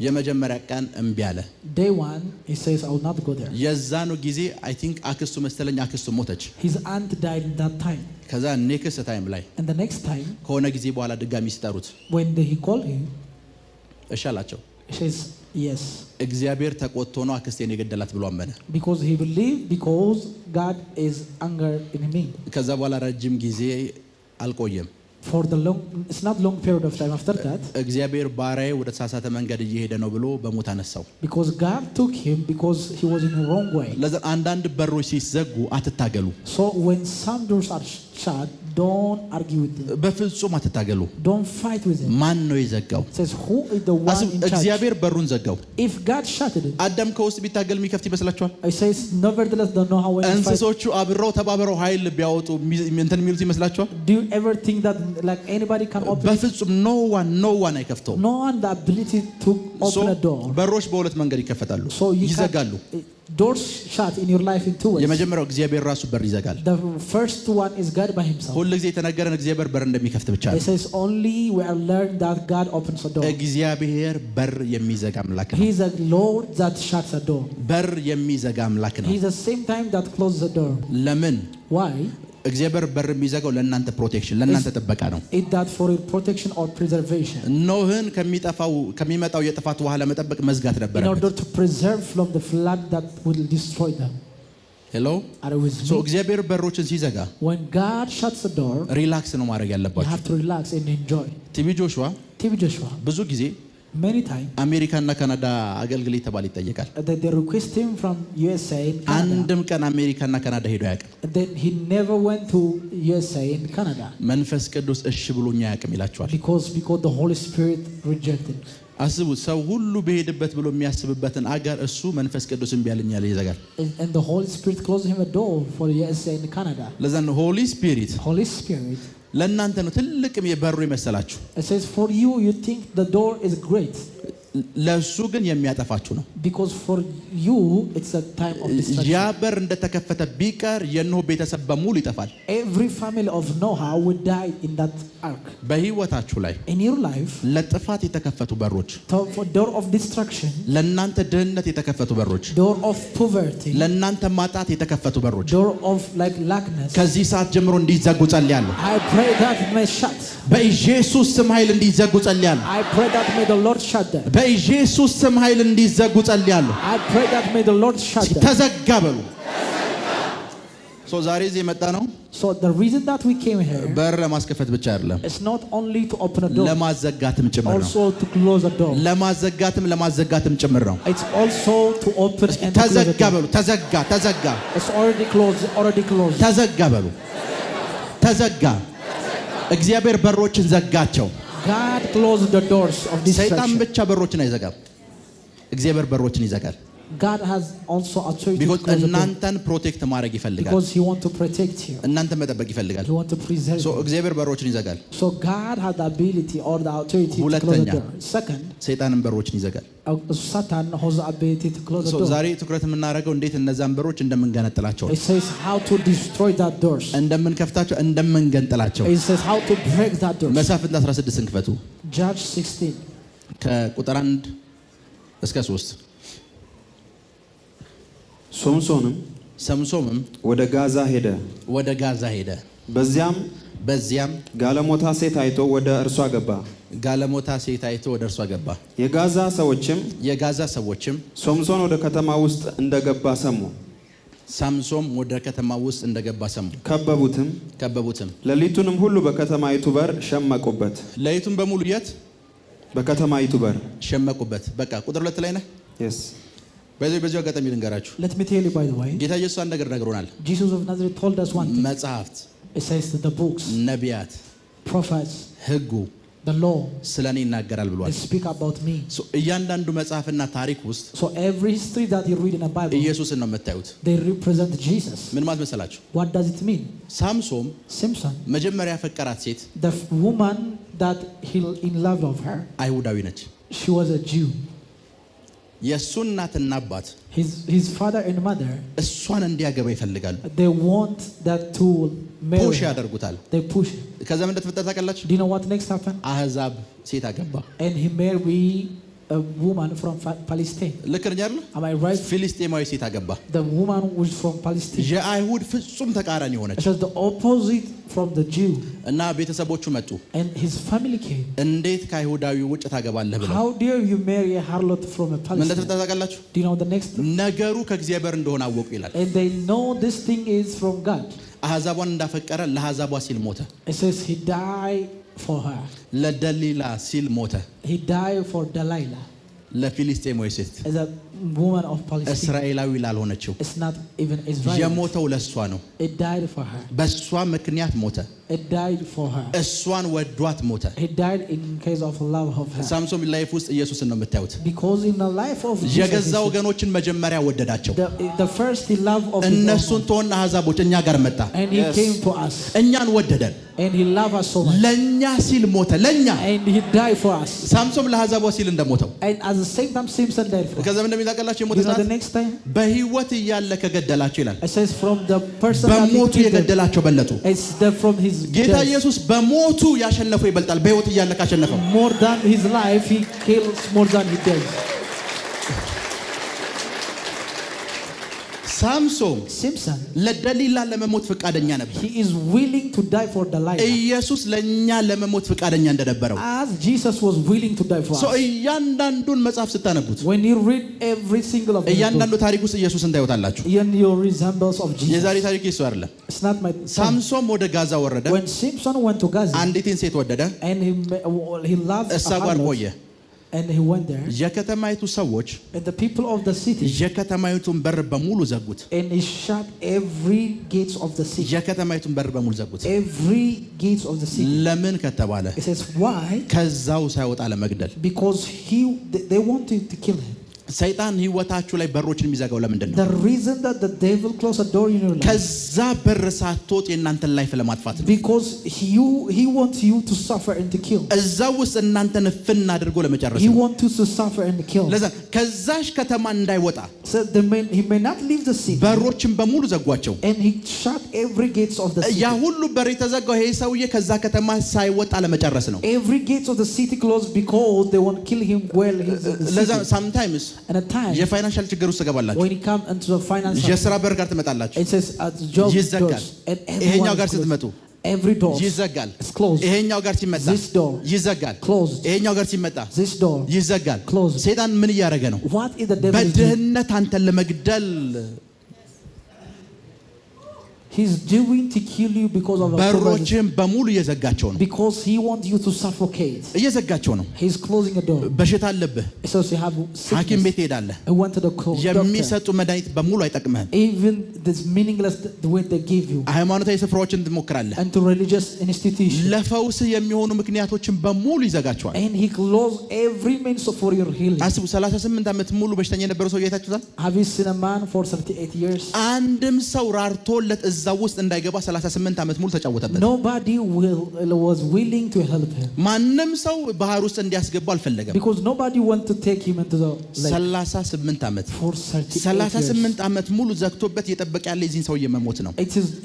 የመጀመሪያ ቀን እምቢ አለ day one he says I will not go there የዛኑ ጊዜ I think አክስቱ መሰለኝ አክስቱ ሞተች his aunt died in that time ከዛ ኔክስት ታይም ላይ and the next time ከሆነ ጊዜ በኋላ ድጋሚ ሲጠሩት when he called him እሺ አላቸው he says yes እግዚአብሔር ተቆጥቶ ነው አክስቴን የገደላት ብሎ አመነ because he believed because God is anger in me ከዛ በኋላ ረጅም ጊዜ አልቆየም for the long it's not long period of time after that እግዚአብሔር ባሪያዬ ወደ ተሳሳተ መንገድ እየሄደ ነው ብሎ በሞት አነሳው because God took him because he was in the wrong way ለዛ አንዳንድ በሮች ሲዘጉ አትታገሉ so when some doors are shut don't argue with them በፍጹም አትታገሉ don't fight with them ማን ነው የዘጋው says who is the one in charge እግዚአብሔር በሩን ዘጋው if God shut it አዳም ከውስጥ ቢታገል የሚከፍት ይመስላችኋል I says nevertheless don't know how እንስሶቹ አብረው ተባብረው ኃይል ቢያወጡ እንትን የሚሉት ይመስላችኋል do you ever think that like anybody can open በፍጹም no one አይከፍተው no one the ability to open a door በሮች በሁለት መንገድ ይከፈታሉ ይዘጋሉ doors shut in your life in two ways የመጀመሪያው እግዚአብሔር ራሱ በር ይዘጋል the first one is God by himself ሁሉ ጊዜ የተነገረን እግዚአብሔር በር እንደሚከፍት ብቻ ነው it says only we are learned that God opens a door እግዚአብሔር በር የሚዘጋ አምላክ ነው he is a Lord that shuts a door በር የሚዘጋ አምላክ ነው he is the same time that closes a door ለምን why እግዚአብሔር በር የሚዘጋው ለእናንተ ፕሮቴክሽን ለእናንተ ጥበቃ ነው it that for your protection or preservation ኖህን ከሚመጣው የጥፋት ውሃ ለመጠበቅ መዝጋት ነበረበት in order to preserve from the flood that will destroy them hello so እግዚአብሔር በሮችን ሲዘጋ when God shuts the door ሪላክስ ነው ማድረግ ያለባችሁ you have to relax and enjoy ቲቪ ጆሹዋ ብዙ ጊዜ many times አሜሪካ እና ካናዳ አገልግል ተባል ይጠየቃል they request him from USA and Canada አንድም ቀን አሜሪካ እና ካናዳ ሄዶ ያውቅ then he never went to USA and Canada መንፈስ ቅዱስ እሺ ብሎኛ ያውቅም ይላቸዋል because the Holy Spirit rejected አስቡ ሰው ሁሉ በሄድበት ብሎ የሚያስብበትን አገር እሱ መንፈስ ቅዱስ እምቢ ያለኛል ይዘጋል and the Holy Spirit closed him a door for USA and Canada ለዛን Holy Spirit ለእናንተ ነው ትልቅም የበሩ ይመስላችሁ it says for you think the door is great ለሱ ግን የሚያጠፋችሁ ነው because for you it's a time of destruction ያ በር እንደተከፈተ ቢቀር የኖህ ቤተሰብ በሙሉ ይጠፋል every family of Noah would die in that ark በህይወታችሁ ላይ in your life ለጥፋት የተከፈቱ በሮች for door of destruction ለእናንተ ድህነት የተከፈቱ በሮች door of poverty ለእናንተ ማጣት የተከፈቱ በሮች door of like lackness ከዚህ ሰዓት ጀምሮ እንዲዘጉ ጸልያለሁ I pray that may shut በኢየሱስ ስም ኃይል እንዲዘጉ ጸልያለሁ I pray that may the Lord shut them በኢየሱስ ስም ኃይል እንዲዘጉ ጸልያለሁ I pray that may the Lord shut them ተዘጋ በሉ ዛሬ እዚህ የመጣ ነው so the reason that we came here በር ለማስከፈት ብቻ አይደለም it's not only to open a door ለማዘጋትም ጭምር ነው also to close a door ለማዘጋትም ጭምር ነው it's also to open and ተዘጋ በሉ ተዘጋ it's already closed ተዘጋ በሉ ተዘጋ እግዚአብሔር በሮችን ዘጋቸው God closed the doors of destruction ሰይጣን ብቻ በሮችን አይዘጋም እግዚአብሔር በሮችን ይዘጋል God has also authority because እናንተን ፕሮቴክት ማድረግ ይፈልጋል because he want to protect you እናንተን መጠበቅ ይፈልጋል he want to preserve so እግዚአብሔር በሮችን ይዘጋል so God has the ability or the authority to close the door second ሰይጣንም በሮችን ይዘጋል Satan has the ability to close the door ዛሬ ትኩረት የምናደርገው እንዴት እነዛን በሮች እንደምንገነጥላቸው it says how to destroy that doors እንደምንከፍታቸው እንደምንገንጥላቸው it says how to break that doors መሳፍንት 16 እንክፈቱ Judge 16 ከቁጥር 1 እስከ 3 ሰምሶንም ወደ ጋዛ ሄደ በዚያም ጋለሞታ ሴት አይቶ ወደ እርሷ ገባ የጋዛ ሰዎችም ሶምሶን ወደ ከተማ ውስጥ እንደገባ ሰሙ ከበቡትም ሌሊቱንም ሁሉ በከተማይቱ በር ሸመቁበት ሌሊቱን በሙሉ የት በከተማይቱ በር ሸመቁበት በቃ ቁጥር 2 ላይ ነህ yes በዚህ አጋጣሚ ልንገራችሁ let me tell you by the way ጌታ ኢየሱስ አንድ ነገር ነግሮናል Jesus of Nazareth told us one thing መጽሐፍት it says that the books ነቢያት prophets, ሕጉ the law, ስለኔ ይናገራል ብሏል። they speak about me. እያንዳንዱ መጽሐፍና ታሪክ ውስጥ So every history that you read in the Bible, ኢየሱስን ነው የምታዩት። they represent Jesus. ምን ማለት መሰላችሁ? What does it mean? ሳምሶን Samson, መጀመሪያ ያፈቀራት ሴት the woman that he in love of her, አይሁዳዊ ነች። she was a Jew. የእሱ እናትና አባት His father and mother, እሷን እንዲያገባ ይፈልጋሉ። they want that to marry ፑሽ her. ያደርጉታል። They push him. ከዛ ምን እንደተፈጠረ ታውቃላችሁ? Do you know what next happened? አህዛብ ሴት አገባ። And he married a woman from Palestine. ልክ ነኝ አይደል? Am I right? ፊሊስጤማዊ ሴት አገባ። The woman was from Palestine. የአይሁድ ፍጹም ተቃራኒ ሆነች It was the opposite from the Jew. እና ቤተሰቦቹ መጡ። And his family came. እንዴት ከአይሁዳዊ ውጭ ታገባለህ ብለው። How dare you marry a harlot from a ምን Palestine? እንደተፈጠረ ታውቃላችሁ? Do you know the next thing? ነገሩ ከእግዚአብሔር እንደሆነ አወቁ ይላል። And they know this thing is from God. አህዛቧን እንዳፈቀረ ለአህዛቧ ሲል ሞተ። It says he died for her. ለደሊላ ሲል ሞተ። He died for Delilah. ለፊሊስጤማዊ ሴት As a woman of Palestine. እስራኤላዊ ላልሆነችው It's not even Israel. የሞተው ለሷ ነው። It died for her. በሷ ምክንያት ሞተ። It died for her. እሷን ወዷት ሞተ። He died in case of love of her. ሳምሶን ላይፍ ውስጥ ኢየሱስን ነው የምታዩት። Because in the life of Jesus, የገዛ ወገኖችን መጀመሪያ ወደዳቸው። the first he loved of his እነሱን own. ተወና አህዛቦች እኛ ጋር መጣ። And he came to us. እኛን ወደደን። And he loved us so much. ለኛ ሲል ሞተ። ለኛ And he died for us. ሳምሶን ለአህዛቧ ሲል እንደሞተው And at the same time, Samson died for us. ከዛ ምን እንደሚታቀላቸው የሞተ You know ሰዓት the next time? በህይወት እያለ ከገደላቸው ይላል። It says from the person that he በሞቱ killed them, የገደላቸው በለጡ። it's from his ጌታ death. ኢየሱስ በሞቱ ያሸነፈው ይበልጣል በህይወት እያለ ካሸነፈው። More than his life, he kills more than he does. ሳምሶን Samson, ለደሊላ ለመሞት ፈቃደኛ ነበር። he is willing to die for Delilah. ኢየሱስ ለኛ ለመሞት ፈቃደኛ እንደነበረው As Jesus was willing to die for ሰው us. እያንዳንዱን መጽሐፍ ስታነቡት When you read every single of the እያንዳንዱ ታሪክ ውስጥ ኢየሱስን ታዩታላችሁ። in your resemblance of Jesus. የዛሬ ታሪክ ይሱ አይደለም። It's not my son. ሳምሶን ወደ ጋዛ ወረደ። When Samson went to Gaza አንዲትን ሴት ወደደ። and he loved እሷ a ጋር harlot, ቆየ። and he went there, የከተማይቱ ሰዎች and the people of the city, የከተማይቱን በር በሙሉ ዘጉት። and he shut every gates of the city. የከተማይቱን በር በሙሉ ዘጉት። Every gates of the city. ለምን ከተባለ It says why? ከዛው ሳይወጣ ለመግደል። Because they wanted to kill him. ሰይጣን ህይወታችሁ ላይ በሮችን የሚዘጋው ለምንድን ነው? The reason that the devil closed a door in your life, ከዛ በር ሳትወጥ የእናንተን ላይፍ ለማጥፋት ነው። because he wants you to suffer and to kill. እዛው ውስጥ እናንተን ፍን አድርጎ ለመጨረስ He ነው። wants you to suffer and kill. ለዛ ከዛሽ ከተማ እንዳይወጣ So he may not leave the city. በሮችን በሙሉ ዘጓቸው። And he shut every gates of the city. ያ ሁሉ በር የተዘጋው ይሄ ሰውዬ ከዛ ከተማ ሳይወጣ ለመጨረስ ነው። Every gates of the city closed because they want to kill him while he's in the ለዛ city. sometimes And at times, የፋይናንሻል ችግር ውስጥ ትገባላችሁ። when he comes into the financial, የሥራ በር ጋር ትመጣላችሁ። it says at the job ይዘጋል። doors, and ይሄኛው everyone ጋር is closed. ስትመጡ Every door ይዘጋል። is closed. ይሄኛው ጋር ሲመጣ This door ይዘጋል። closed. ይሄኛው ጋር ሲመጣ This door ይዘጋል። closed. ሰይጣን ምን እያደረገ ነው? What is the devil doing? በድህነት አንተን ለመግደል He's doing to kill you because of a በሮችን በሙሉ እየዘጋቸው ነው። because he wants you to suffocate. እየዘጋቸው ነው። He's closing a door. በሽታ አለብህ። It says you have ሐኪም sickness. ቤት ትሄዳለህ። I went to the doctor. የሚሰጡ መድኃኒት በሙሉ አይጠቅምህም። Even this meaningless the way they give you, ሃይማኖታዊ ስፍራዎችን ትሞክራለህ። and to religious institutions, ለፈውስ የሚሆኑ ምክንያቶችን በሙሉ ይዘጋቸዋል። and he closed every means for your healing. አስቡ 38 ዓመት ሙሉ በሽተኛ የነበረው ሰው አይታችሁታል? Have you seen a man for 38 years? አንድም ሰው ራርቶለት እዛ ውስጥ እንዳይገባ 38 ዓመት ሙሉ ተጫወተበት። Nobody was willing to help him. ማንም ሰው ባህር ውስጥ እንዲያስገባው አልፈለገም። Because nobody wanted to take him into the lake 38 ዓመት for 38 years. 38 ዓመት ሙሉ ዘግቶበት እየጠበቀ ያለ የዚህን ሰውዬ መሞት ነው።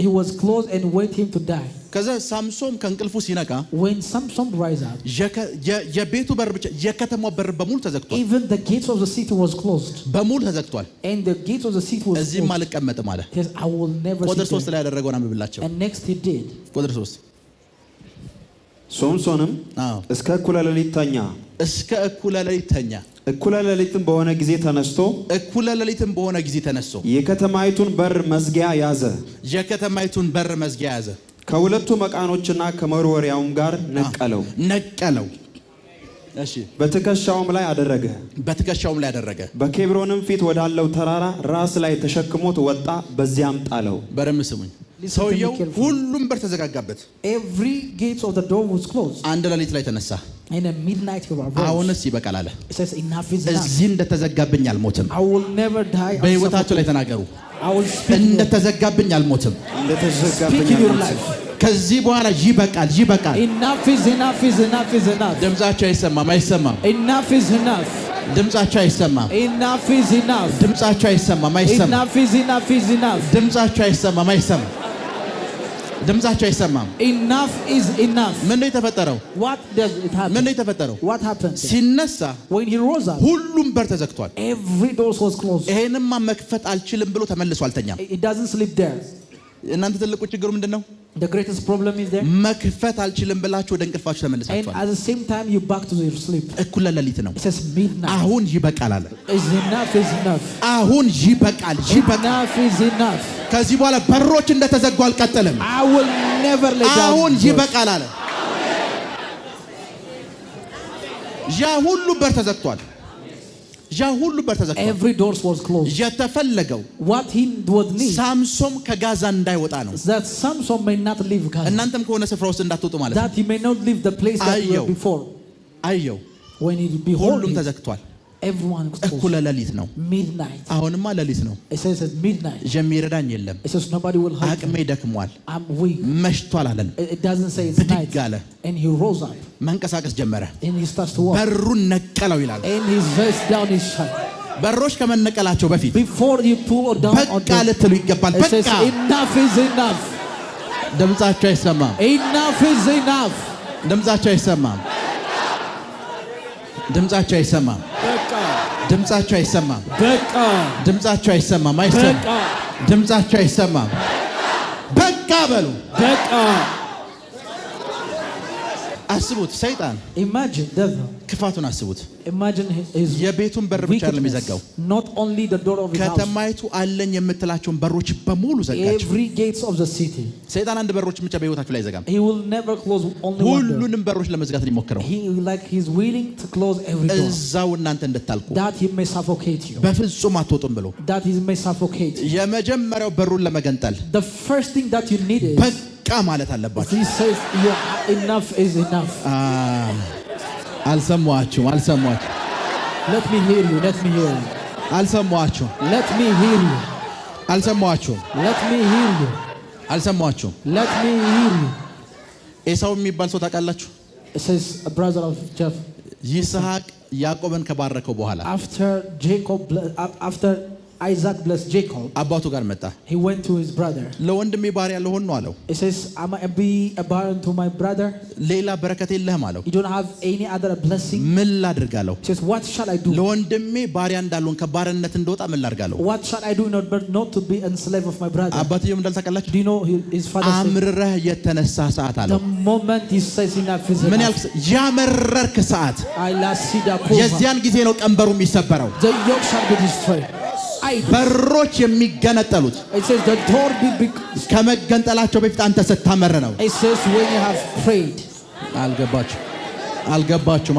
He was close and wait him to die. ከዛ ሳምሶን ከእንቅልፉ ሲነቃ When Samson rise up, የቤቱ በር ብቻ የከተማው በር በሙሉ ተዘግቷል። even the gates of the city was closed. በሙሉ ተዘግቷል። And the gates of the city was እዚህም closed. አልቀመጥም አለ። He says, I will never ቁጥር sit 3 there. ላይ ያደረገውን አንብብላቸው። And next he did. ቁጥር 3 ሶምሶንም እስከ እኩለ ሌሊት ተኛ። እስከ እኩለ ሌሊት ተኛ። እኩለ ሌሊትም በሆነ ጊዜ ተነስቶ እኩለ ሌሊትም በሆነ ጊዜ ተነስቶ የከተማይቱን በር መዝጊያ ያዘ። የከተማይቱን በር መዝጊያ ያዘ። ከሁለቱ መቃኖችና ከመወርወሪያውም ጋር ነቀለው። እሺ በትከሻውም ላይ አደረገ። በትከሻውም ላይ አደረገ። በኬብሮንም ፊት ወዳለው ተራራ ራስ ላይ ተሸክሞት ወጣ፣ በዚያም ጣለው። በረም ስሙኝ። ሰውየው ሁሉም በር ተዘጋጋበት። Every gate of the door was closed. አንድ ሌሊት ላይ ተነሳ። In a midnight he arose. አሁንስ ይበቃል አለ። He says enough is enough. እዚህ እንደተዘጋብኝ አልሞትም። I will never die. በህይወታችሁ ላይ ተናገሩ። I will speak. እንደተዘጋብኝ አልሞትም። Speak in your life. ከዚህ በኋላ ይበቃል ይበቃል። Enough is enough is enough is enough. ድምጻችሁ አይሰማም አይሰማም። Enough is enough. ድምጻችሁ አይሰማም። Enough is enough. ድምጻችሁ አይሰማም አይሰማም። Enough is enough is enough. ድምጻችሁ አይሰማም አይሰማም። ድምጻችሁ አይሰማም። Enough is enough. ምን ነው የተፈጠረው? What does it happen? ምን ነው የተፈጠረው? What happened? ሲነሳ When he rose up, ሁሉም በር ተዘግቷል። every door was closed. ይሄንማ መክፈት አልችልም ብሎ ተመልሶ አልተኛም። It doesn't sleep there. እናንተ ትልቁ ችግሩ ምንድነው? The greatest problem is there. መክፈት አልችልም ብላችሁ ወደ እንቅልፋችሁ And ተመልሳችኋል። at the same time you back to your sleep. እኩለ ሌሊት ነው። It says midnight. አሁን ይበቃል አለ። Enough is enough. አሁን ይበቃል ይበቃል። Enough is enough. ከዚህ በኋላ በሮች እንደተዘጉ አልቀጥልም። I will never let down. አሁን ይበቃል አለ። ያ ሁሉ በር ተዘግቷል። ያ ሁሉ በር ተዘግቷል። Every door was closed. የተፈለገው What he would need, ሳምሶን ከጋዛ እንዳይወጣ ነው። that Samson may not leave Gaza. እናንተም ከሆነ ስፍራ ውስጥ እንዳትወጡ ማለት ነው። That he may not leave the place that you were before. አየው When he behold ሁሉም it, ተዘግቷል። everyone was እኩለ closed. ሌሊት ነው። Midnight. አሁንማ ሌሊት ነው። It says at midnight. የሚረዳኝ የለም። It says nobody will help አቅሜ me. ደክሟል። I'm weak. መሽቷል አለን። It doesn't say it's night. ብድግ አለ። And he rose up. መንቀሳቀስ ጀመረ። And he starts to walk. በሩን ነቀለው ይላል። And he rests down his shut. በሮች ከመነቀላቸው በፊት Before you pull down on በቃ them, ልትሉ ይገባል። it says በቃ enough is enough. ድምጻቸው አይሰማም። Enough is enough. ድምጻቸው አይሰማም። ድምጻቸው አይሰማም። ድምጻቸው አይሰማም። ድምጻቸው አይሰማም። አይሰማም። ድምጻቸው አይሰማም። በቃ በሉ። አስቡት ሰይጣን Imagine devil. ክፋቱን አስቡት። Imagine his የቤቱን በር ብቻ አይደለም የዘጋው። Not only the door of his house. ከተማይቱ አለኝ የምትላቸውን በሮች በሙሉ ዘጋቸው። Every gates of the city. ሰይጣን አንድ በሮች ብቻ በህይወታችሁ ላይ አይዘጋም። He will never close only one door. ሁሉንም በሮች ለመዝጋት ሊሞክረው። He's willing to close every door. እዛው እናንተ እንድታልቁ That he may suffocate you. በፍጹም አትወጡም ብሎ That he may suffocate you. የመጀመሪያው በሩን ለመገንጠል The first thing that you need is በቃ ማለት አለባችሁ። he says enough is enough. አልሰማችሁም? Let me hear you. አልሰማችሁም? Let me hear you. አልሰማችሁም? Let me hear you. አልሰማችሁም? Let me hear you. ኤሳው የሚባል ሰው ታውቃላችሁ? It says a brother of Jacob. ይስሐቅ ያዕቆብን ከባረከው በኋላ After Isaac blessed Jacob, አባቱ ጋር መጣ። he went to his brother. ለወንድሜ ባሪያ ልሆን ነው አለው። He says, "Am I be a barren to my brother? ሌላ በረከት የለህም አለው። You don't have any other blessing?" ምን ላድርግ አለው። He says, "What shall I do? ለወንድሜ ባሪያ እንዳልሆን ከባርነት እንደወጣ ምን ላድርግ አለው። What shall I do in order not to be a slave of my brother?" አባትየው እንዳልታውቃላችሁ Do you know his father said, አምርረህ የተነሳ ሰዓት አለው። the moment he says enough is ምን enough. ያመረርክ ሰዓት I last see the coma. የዚያን ጊዜ ነው ቀንበሩ የሚሰበረው። The yoke shall be destroyed. በሮች የሚገነጠሉት It says the door be ከመገንጠላቸው በፊት አንተ ስታመር ነው። It says when you have prayed. አልገባችሁም?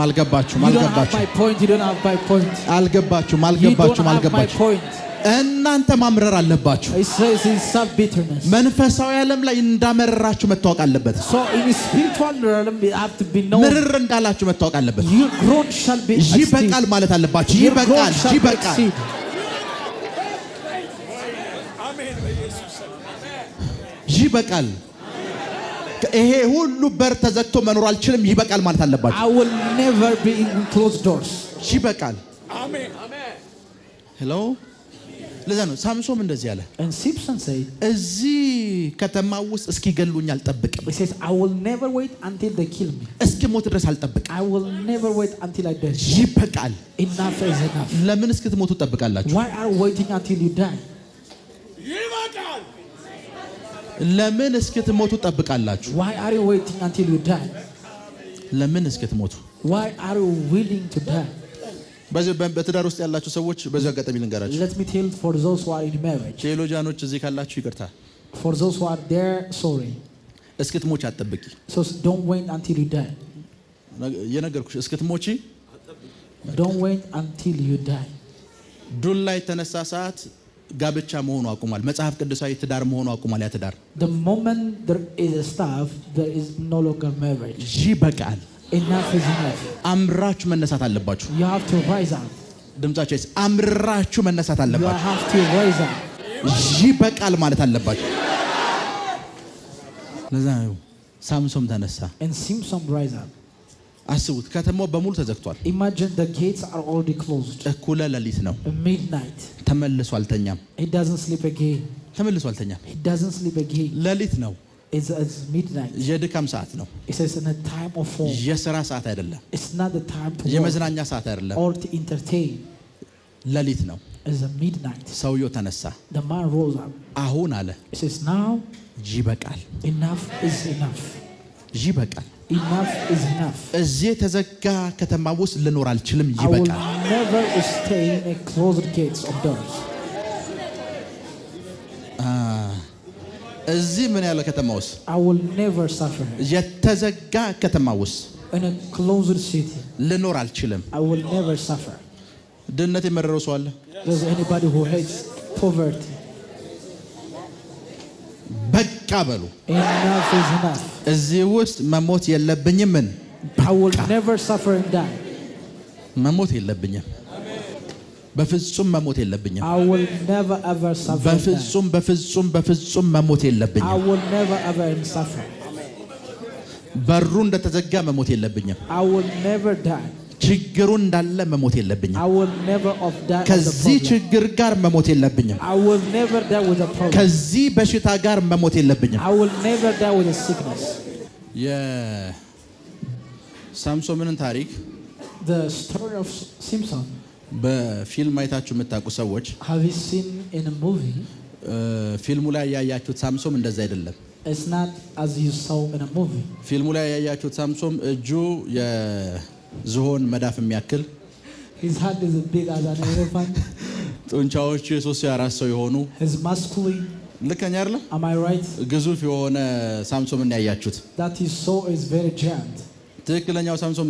You don't have my point. You don't have my point. አልገባችሁም? You don't have my point. እናንተ ማምረር አለባችሁ። It says in self-bitterness. መንፈሳዊ ዓለም ላይ እንዳመረራችሁ መታወቅ አለበት። So in the spiritual realm you have to be known. ምርር እንዳላችሁ መታወቅ አለበት። Your growth shall be ይበቃል ማለት አለባችሁ። ይበቃል። ይበቃል። ይሄ ሁሉ በር ተዘግቶ መኖር አልችልም። ይበቃል ማለት አለባችሁ። I will never be in closed doors. ይበቃል። አሜን። ሄሎ ለዛ ነው ሳምሶን እንደዚህ አለ። And Samson said, እዚህ ከተማ ውስጥ እስኪገሉኝ አልጠብቅም። He says, I will never wait until they kill me. እስኪሞት ድረስ አልጠብቅም። I will never wait until I die. ይበቃል። Enough is enough. ለምን እስክትሞቱ ትጠብቃላችሁ? Why are you waiting until you die? ይበቃል። ለምን እስክትሞቱ ትጠብቃላችሁ? Why are you waiting until you die? ለምን እስክትሞቱ? Why are you willing to die? በትዳር ውስጥ ያላችሁ ሰዎች በዚህ አጋጣሚ ልንገራችሁ። Let me tell for those who are in marriage. ቴዎሎጂያኖች እዚህ ካላችሁ ይቅርታ። For those who are there, sorry. እስክትሞቺ አትጠብቂ። So don't wait until you die. የነገርኩሽ እስክትሞቺ don't wait until you die. ዱል ላይ ተነሳ ሰዓት ጋብቻ መሆኑ አቁሟል። መጽሐፍ ቅዱሳዊ ትዳር መሆኑ አቁሟል። ያ ትዳር the moment there is a staff, there is no longer marriage. ይበቃል። Enough is enough. አምራችሁ መነሳት አለባችሁ። You have to rise up. ድምጻችሁ አምራችሁ መነሳት You አለባችሁ። have to rise up. ይበቃል ማለት አለባችሁ። ለዛ ነው ሳምሶን ተነሳ። And Samson rise up. አስቡት፣ ከተማው በሙሉ ተዘግቷል። Imagine the gates are already closed. እኩለ ሌሊት ነው። Midnight. ተመልሶ አልተኛም። He doesn't sleep again. ተመልሶ አልተኛም። He doesn't sleep again. ሌሊት ነው። It's midnight. የድካም ሰዓት ነው። It says in a time of fall. የሥራ ሰዓት አይደለም። It's not the time to የመዝናኛ ሰዓት አይደለም። or to entertain. ሌሊት ነው። It's a midnight. ሰውየው ተነሳ። The man rose up. አሁን አለ It says now ይበቃል። enough is enough. ይበቃል። Enough is enough. እዚህ የተዘጋ ከተማ ውስጥ ልኖር አልችልም። I will ይበቃል። never stay in a closed gates of doors. እዚህ ምን ያለ ከተማ ውስጥ I will never suffer የተዘጋ ከተማ ውስጥ in a closed city. ልኖር አልችልም። I will never suffer. ድህነት የመረረው ሰው አለ? There's anybody who hates poverty. በቃ በሉ። Enough is enough. እዚህ ውስጥ መሞት የለብኝም። ምን I will never suffer and die. መሞት የለብኝም። በፍጹም መሞት የለብኝም። I will never ever suffer and die. በፍጹም በፍጹም በፍጹም መሞት I የለብኝም። will never ever suffer. በሩ እንደተዘጋ መሞት የለብኝም። I will never die. ችግሩ እንዳለ መሞት የለብኝም። I will never of die of the ከዚህ problem. ችግር ጋር መሞት የለብኝም። I will never die with a problem. ከዚህ በሽታ ጋር መሞት የለብኝም። I will never die with a sickness. የሳምሶንን ታሪክ The story of Samson. በፊልም አይታችሁ የምታውቁ ሰዎች Have you seen in a movie? ፊልሙ ላይ ያያችሁት ሳምሶን እንደዛ አይደለም። It's not as you saw in a movie. ፊልሙ ላይ ያያችሁት ሳምሶን እጁ የዝሆን መዳፍ የሚያክል His hand is as big as an elephant. ጡንቻዎቹ የሶስት የአራት ሰው የሆኑ His masculine. ልከኛ አይደለም? Am I right? ግዙፍ የሆነ ሳምሶንን ያያችሁት። That you saw is very giant. ትክክለኛው ሳምሶን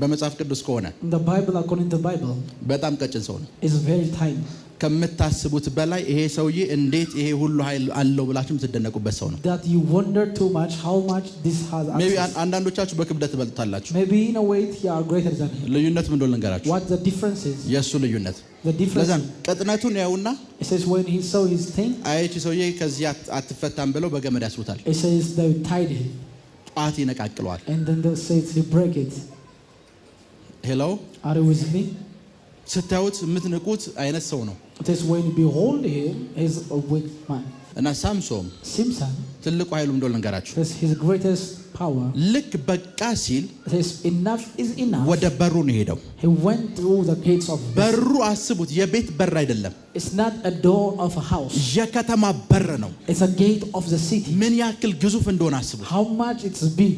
በመጽሐፍ ቅዱስ ከሆነ In the Bible, according to the Bible, በጣም ቀጭን ሰው ነው። is very tiny. ከምታስቡት በላይ ይሄ ሰውዬ እንዴት ይሄ ሁሉ ኃይል አለው ብላችሁ የምትደነቁበት ሰው ነው። That you wonder too much how much this has maybe access. አንዳንዶቻችሁ በክብደት ትበልጣላችሁ። Maybe in a weight you are greater than him. ልዩነት ምን እንደሆነ ልንገራችሁ። What the difference is? የእሱ ልዩነት The difference. ለዛም ቅጥነቱን ያውና It says when he saw his thing, አይቺ ሰውዬ ከዚህ አትፈታም ብለው በገመድ ያስሩታል። it says they tied him. ጧት ይነቃቅለዋል። And then they says he break it. ሄሎ Are you with me? ስታዩት የምትንቁት አይነት ሰው ነው። It says when you behold him, he's a weak man. እና ሳምሶን Samson ትልቁ ኃይሉ እንደሆነ ልንገራችሁ። says his greatest power. ልክ በቃ ሲል It says enough is enough. ወደ በሩ ነው ሄደው። He went through the gates of በሩ አስቡት፣ የቤት በር አይደለም፣ It's not a door of a house. የከተማ በር ነው። It's a gate of the city. ምን ያክል ግዙፍ እንደሆነ አስቡት። How much it's big.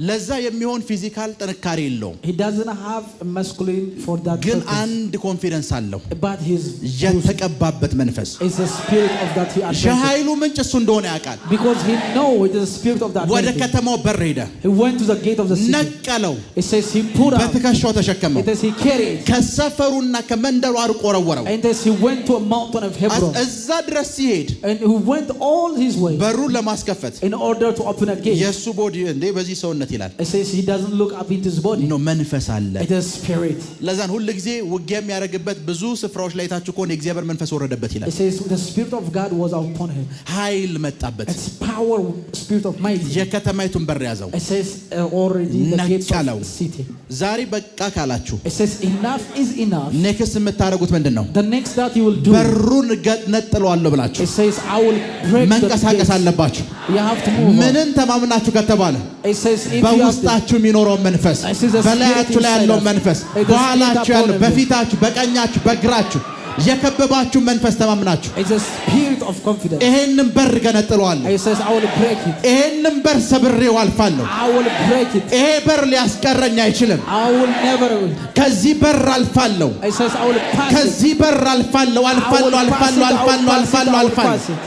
ለዛ የሚሆን ፊዚካል ጥንካሬ የለውም፣ He doesn't have a masculine for that ግን purpose. አንድ ኮንፊደንስ አለው፣ But his የተቀባበት መንፈስ። is a spirit of that he anointed. የኃይሉ ምንጭ እሱ እንደሆነ ያውቃል። Because he know it is the spirit of that ወደ anointing. ከተማው በር ሄደ፣ He went to the gate of the city. ነቀለው፣ It says he put up. በትከሻው ተሸከመው፣ It says he carried. ከሰፈሩና ከመንደሩ አርቆ ወረወረው። And as he went to a mountain of Hebron. እዛ ድረስ ሲሄድ And he went all his way. በሩን ለማስከፈት In order to open a gate. የሱ ቦዲ እንዴ በዚህ ሰውነት ይላል It says he doesn't look up into his body. ነው መንፈስ አለ። It is spirit. ለዛን ሁሉ ጊዜ ውጊያ የሚያደርግበት ብዙ ስፍራዎች ላይ ታችሁ ከሆነ የእግዚአብሔር መንፈስ ወረደበት ይላል። It says the spirit of God was upon him. ኃይል መጣበት። It's power, spirit of might. የከተማይቱን በር ያዘው፣ It says already the gates ነቀለው። of the city. ዛሬ በቃ ካላችሁ It says enough is enough. ኔክስት የምታደርጉት ምንድን ነው? The next that you will do. በሩን ነጥለዋለሁ ብላችሁ It says I will break the መንቀሳቀስ gates. አለባችሁ። You have to move on. ምንን ተማምናችሁ ከተባለ It says if you have to. በውስጣችሁ የሚኖረው መንፈስ፣ በላያችሁ ላይ ያለው መንፈስ፣ በኋላችሁ ያለው፣ በፊታችሁ፣ በቀኛችሁ፣ በግራችሁ የከበባችሁ መንፈስ ተማምናችሁ It's a spirit of confidence. ይሄንን በር ገነጥለዋለሁ፣ It says I will break it. ይሄንን በር ሰብሬው አልፋለሁ። I will break it. ይሄ በር ሊያስቀረኝ አይችልም። I will never. ከዚህ በር አልፋለሁ፣ It says I will pass it. ከዚህ በር አልፋለሁ፣ I will አልፋለሁ፣ pass አልፋለሁ፣ it. I will አልፋለሁ፣ pass it. አልፋለሁ፣ I will አልፋለሁ። pass it.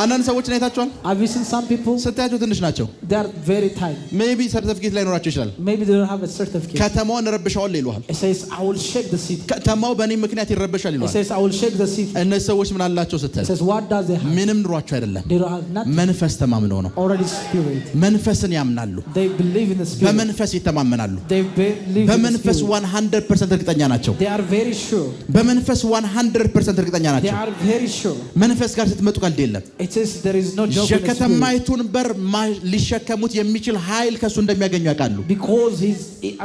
አንዳንድ ሰዎችን አይታችኋል? Have you seen some people? ስታያቸው ትንሽ ናቸው። They are very tiny. ሜቢ ሰርቲፊኬት ላይ ኖራቸው ይችላል። Maybe they don't have a certificate. ከተማውን ረብሻዋል ይሉሃል። It says I will shake the city. ከተማው በእኔ ምክንያት ይረበሻል It ይሉሃል። says I will shake the city. እነዚህ ሰዎች ምን አላቸው ስትል? It says what does they have? ምንም ኑሯቸው አይደለም። They don't have nothing. መንፈስ ተማምነው ነው። Already spirit. መንፈስን ያምናሉ። They believe in the spirit. በመንፈስ ይተማመናሉ። They believe በመንፈስ in the spirit. 100% እርግጠኛ ናቸው። They are very sure. በመንፈስ 100% እርግጠኛ They ናቸው። are very sure. መንፈስ ጋር ስትመጡ ቀልድ የለም። It says there is no joke in the spirit. የከተማይቱን በር ሊሸከሙት የሚችል ኃይል ከሱ እንደሚያገኙ ያውቃሉ። Because he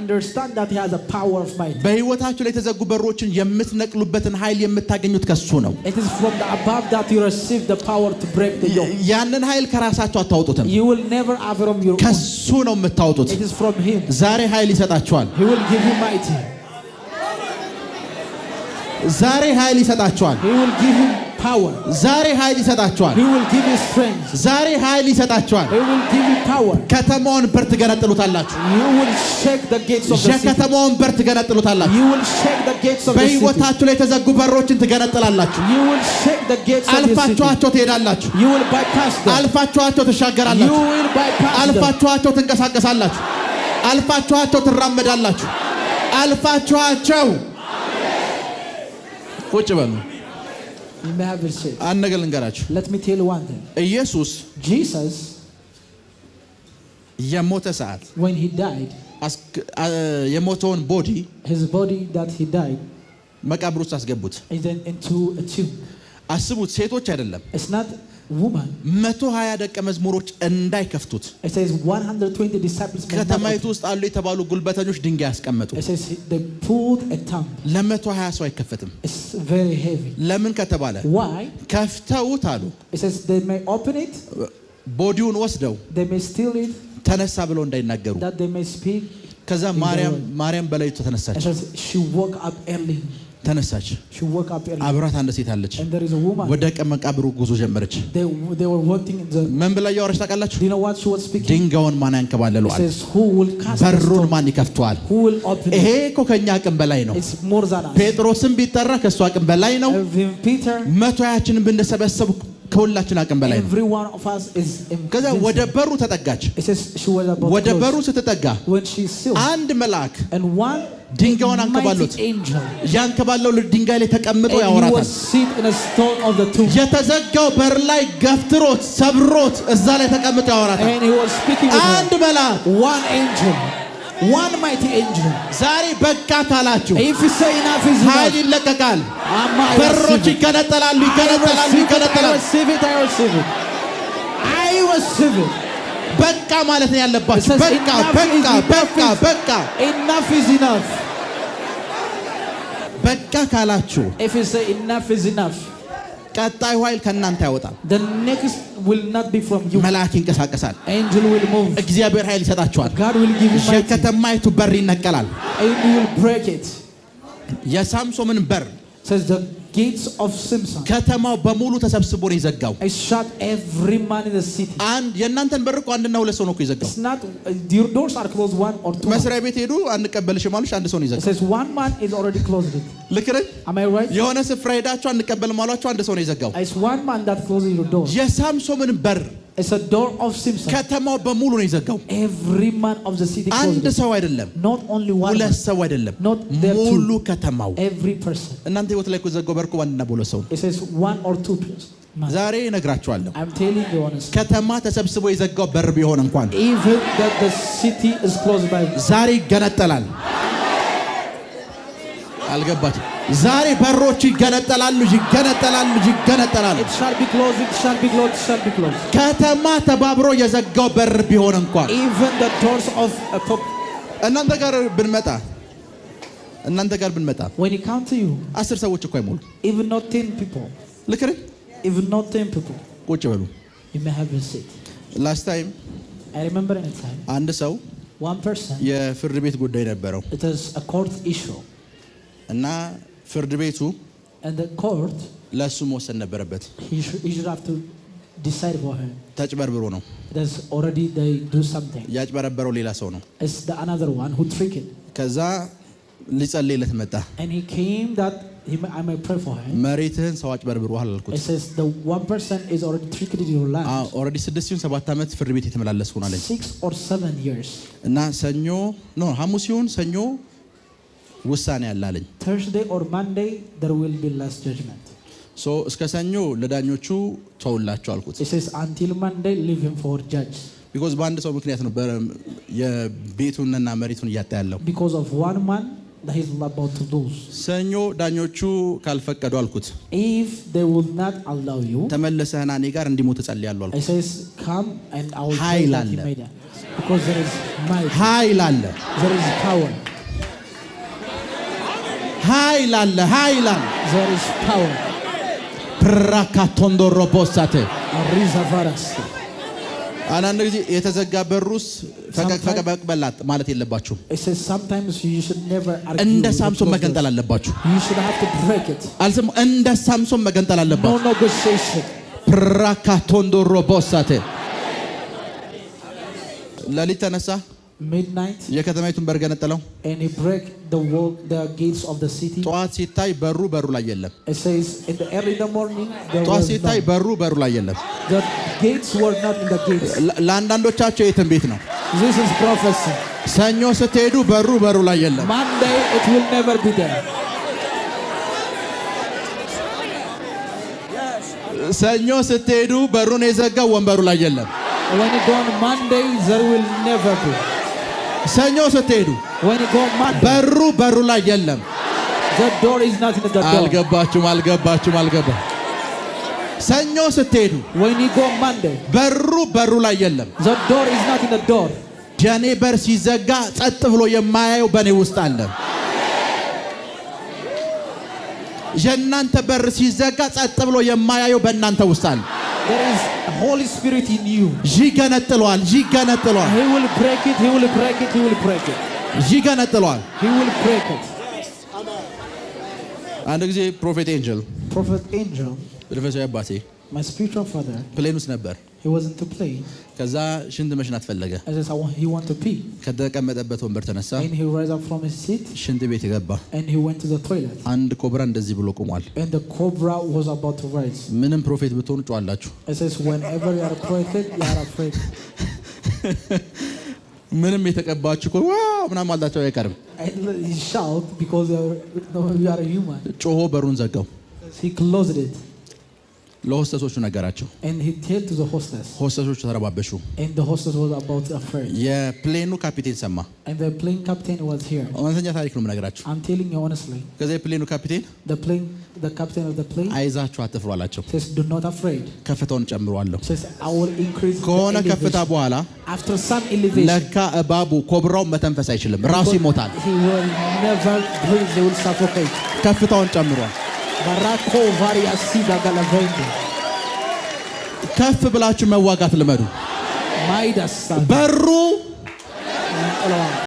understands that he has a power of might. በህይወታችሁ ላይ የተዘጉ በሮችን የምትነቅሉበትን ኃይል የምታገኙት ከሱ ነው። It is from the above that you receive the power to break the yoke. ያንን ኃይል ከራሳችሁ አታውጡትም። You will never have it from your own. ከሱ ነው የምታውጡት። It is from him. ዛሬ ኃይል ይሰጣችኋል። He will give you mighty. ዛሬ ኃይል ይሰጣችኋል። He will give you power. ዛሬ ኃይል ይሰጣችኋል። He will give you strength. ዛሬ ኃይል ይሰጣችኋል። He will give you power. ከተማውን በር ትገነጥሉታላችሁ። You will shake the gates of the city. የከተማውን በር ትገነጥሉታላችሁ። You will shake the gates of the city. በህይወታችሁ ላይ የተዘጉ በሮችን ትገነጥላላችሁ። You will shake the gates of the city. አልፋችኋቸው ትሄዳላችሁ። You will bypass them. አልፋችኋቸው You ትሻገራላችሁ። will bypass them. አልፋችኋቸው ትንቀሳቀሳላችሁ። አልፋችኋቸው ትራመዳላችሁ። አልፋችኋቸው ቁጭ በሉ። You may have it said. አንድ ነገር ልንገራችሁ። Let me tell you one thing. ኢየሱስ Jesus, የሞተ ሰዓት when he died, የሞተውን ቦዲ his body that he died መቃብር ውስጥ አስገቡት። is then into a tomb. አስቡት፣ ሴቶች አይደለም It's not woman. 120 ደቀ መዝሙሮች እንዳይከፍቱት It says 120 disciples. ከተማይቱ ውስጥ አሉ የተባሉ ጉልበተኞች ድንጋይ ያስቀመጡ። It says they put a thumb. ለ120 ሰው አይከፈትም። It's very heavy. ለምን ከተባለ Why? ከፍተውት አሉ It says they may open it. ቦዲውን ወስደው They may steal it. ተነሳ ብለው እንዳይናገሩ። That they may speak. ከዛ ማርያም በሌሊቱ ተነሳች። It says she woke up early. ተነሳች። She woke up early. አብራት አንድ ሴት አለች። And there is a woman. ወደ መቃብሩ ጉዞ ጀመረች። They were walking in the. ምን ብላ ያወራች ታውቃላችሁ? Do you know what she was speaking? ድንጋዩን ማን It ያንከባለለዋል? says who will cast the በሩን stone? ማን ይከፍተዋል? Who will open ይሄ it? እኮ ከኛ አቅም በላይ ነው። It's more than us. ጴጥሮስም ቢጠራ ከሱ አቅም በላይ ነው። Even Peter. 120ችንን ብንሰበሰብ ከሁላችን አቅም በላይ ነው። Every one of us is ከዛ invincible. ወደ በሩ ተጠጋች። It says she was about ወደ to በሩ close. ስትጠጋ When she saw አንድ መልአክ and one ድንጋዩን አንከባሎት mighty angel, ያንከባለው ድንጋይ ላይ ተቀምጦ and he ያወራታል። was seated in a stone of the tomb, የተዘጋው በር ላይ ገፍትሮት ሰብሮት እዛ ላይ ተቀምጦ ያወራታል። and he was speaking with አንድ her. መልአክ One angel, one mighty angel. ዛሬ በቃ ካላችሁ If you say enough is ኃይል enough, ይለቀቃል። I በሮች receive it. ይገነጠላሉ፣ I ይገነጠላሉ፣ receive it. I ይገነጠላሉ። receive it. I receive it. I receive it. በቃ ማለት ነው ያለባችሁ። It says በቃ enough በቃ is enough በቃ is- በቃ Enough is enough. በቃ ካላችሁ If you say enough is enough, ቀጣዩ ኃይል ከእናንተ ያወጣል። the next will not be from you. መልአክ ይንቀሳቀሳል። Angel will move. እግዚአብሔር ኃይል ይሰጣችኋል። God will give you mighty. የከተማይቱ በር ይነቀላል። And you will break it. የሳምሶንን በር Says the gates of Samson. ከተማው በሙሉ ተሰብስቦ ነው የዘጋው። I shot every man in the city. አንድ የእናንተን በር እኮ አንድና ሁለት ሰው ነው እኮ የዘጋው። It's not your doors are closed, one or two. መስሪያ ቤት ሄዱ አንቀበልሽም አሉሽ፣ አንድ ሰው ነው It የዘጋው። says one man is already closed it. ልክ ነኝ? Am I right? የሆነ ስፍራ ሄዳችሁ አንቀበልም አሏችሁ፣ አንድ ሰው ነው የዘጋው። It's one man that closes your door. የሳምሶንን በር It's a door of Samson. ከተማው በሙሉ ነው የዘጋው። Every man of the city አንድ closed it. ሰው አይደለም፣ Not only one ሁለት man. ሰው አይደለም፣ Not there ሙሉ two. ከተማው። Every person. እናንተ ህይወት ላይ እኮ የዘጋው በር እኮ አንድና በሁለት ሰው ነው። It says one or two person. ዛሬ እነግራችኋለሁ፣ I'm telling you honestly. ከተማ ተሰብስቦ የዘጋው በር ቢሆን እንኳን Even that the city is closed by. ዛሬ ይገነጠላል። አልገባችም? ዛሬ በሮች ይገነጠላሉ፣ ይገነጠላሉ፣ ይገነጠላሉ። It shall be closed. It shall be closed. It shall be closed. ከተማ ተባብሮ የዘጋው በር ቢሆን እንኳን Even the doors of a pop. እናንተ ጋር ብንመጣ When it comes to you, 10 ሰዎች እኮ አይሞሉ። even not 10 people, ልክ ነኝ? even not 10 people, ቁጭ በሉ። you may have a seat. ላስት ታይም I remember in a time, አንድ ሰው one person, የፍርድ ቤት ጉዳይ ነበረው it is a court issue, እና ፍርድ ቤቱ and the court, ለሱ መወሰን ነበረበት። he should have to decide for him. ተጭበርብሮ ነው። There's already they do something. ያጭበረበረው ሌላ ሰው ነው። It's the another one who tricked it. ከዛ ሊጸልይለት መጣ። And he came that I may pray for him. መሬትህን ሰው አጭበርብሮሃል አልኩት። It says the one person is already tricked your land. ኦልሬዲ 6-7 ዓመት ፍርድ ቤት የተመላለስኩ ነው አለኝ። 6 or 7 years. እና ሰኞ ሐሙስ ይሁን ሰኞ ውሳኔ አለ አለኝ። Thursday or Monday there will be last judgment. ሶ እስከ ሰኞ ለዳኞቹ ተውላቸው አልኩት። It says until Monday leave him for judge. because በአንድ ሰው ምክንያት ነው የቤቱንና መሬቱን እያጣ ያለው። because of one man that he's about to lose. ሰኞ ዳኞቹ ካልፈቀዱ አልኩት። if they will not allow you ተመለሰህና እኔ ጋር እንዲሞት እጸልያለሁ አልኩት። it says come and I will pray that he made it. because there is might. ኃይል አለ። there is power. ኃይል አለ። ኃይል አለ። there is power. ፕራካቶንዶ ሮቦሳቴ አሪዛቫራስ አንዳንድ ጊዜ የተዘጋ በሩስ ፈቀቅ በላት ማለት የለባችሁ። እንደ ሳምሶን መገንጠል አለባችሁ። እንደ ሳምሶን መገንጠል አለባችሁ። ፕራካቶንዶ ሮቦሳቴ ሌሊት ተነሳ። midnight የከተማይቱን በር ገነጠለው። and he break the gates of the city. ጠዋት ሲታይ በሩ ላይ የለም። it says in the early the morning ጠዋት ሲታይ በሩ ላይ የለም። the gates were not in the gates. ለአንዳንዶቻቸው የትንቢት ነው። this is prophecy. ሰኞ ስትሄዱ በሩ ላይ የለም። Monday it will never be there. ሰኞ ስትሄዱ በሩን የዘጋው ወንበሩ ላይ የለም። when you go on Monday there will never be. ሰኞ ስትሄዱ when you go Monday በሩ ላይ የለም። the door is not in the door. አልገባችሁም። ሰኞ ስትሄዱ when you go Monday በሩ ላይ የለም። the door is not in the door. የኔ በር ሲዘጋ ጸጥ ብሎ የማያየው በኔ ውስጥ አለ። የእናንተ በር ሲዘጋ ጸጥ ብሎ የማያየው በእናንተ ውስጥ አለ። there is a Holy Spirit in you. ይገነጥለዋል። he will break it. ይገነጥለዋል። he will break it. አንድ ጊዜ ፕሮፌት ኤንጀል መንፈሳዊ አባቴ my spiritual father ፕሌን ውስጥ ነበር። he wasn't to play. ከዛ ሽንት መሽናት ፈለገ። he want to pee. ከተቀመጠበት ወንበር ተነሳ። and he rise up from his seat. ሽንት ቤት ገባ። and he went to the toilet. አንድ ኮብራ እንደዚህ ብሎ ቆሟል። and the cobra was about to rise. ምንም ፕሮፌት ብትሆኑ ጮአላችሁ። it says whenever you are a prophet you are afraid. ምንም የተቀባችሁ ዋው ምናምን ማለታቸው አይቀርም። he shout because you are a human. ጮሆ በሩን ዘጋው። he closed it. ለሆስተሶቹ ነገራቸው። and he told to the hostess. ሆስተሶቹ ተረባበሹ። and the hostess was about afraid. የፕሌኑ ካፒቴን ሰማ። and the plane captain was here. እውነተኛ ታሪክ ነው የምነግራችሁ። I'm telling you honestly. ከዛ የፕሌኑ ካፒቴን the captain of the plane አይዛችሁ አትፍሩ አላቸው። says do not afraid. ከፍታውን ጨምሯለሁ። says I will increase ከሆነ ከፍታ በኋላ after some elevation ለካ እባቡ ኮብራው መተንፈስ አይችልም፣ ራሱ ይሞታል። he will never breathe. they will suffocate. ከፍታውን ጨምሯል። barako varia sida galavende. ከፍ ብላችሁ መዋጋት ልመዱ። ማይዳስ በሩ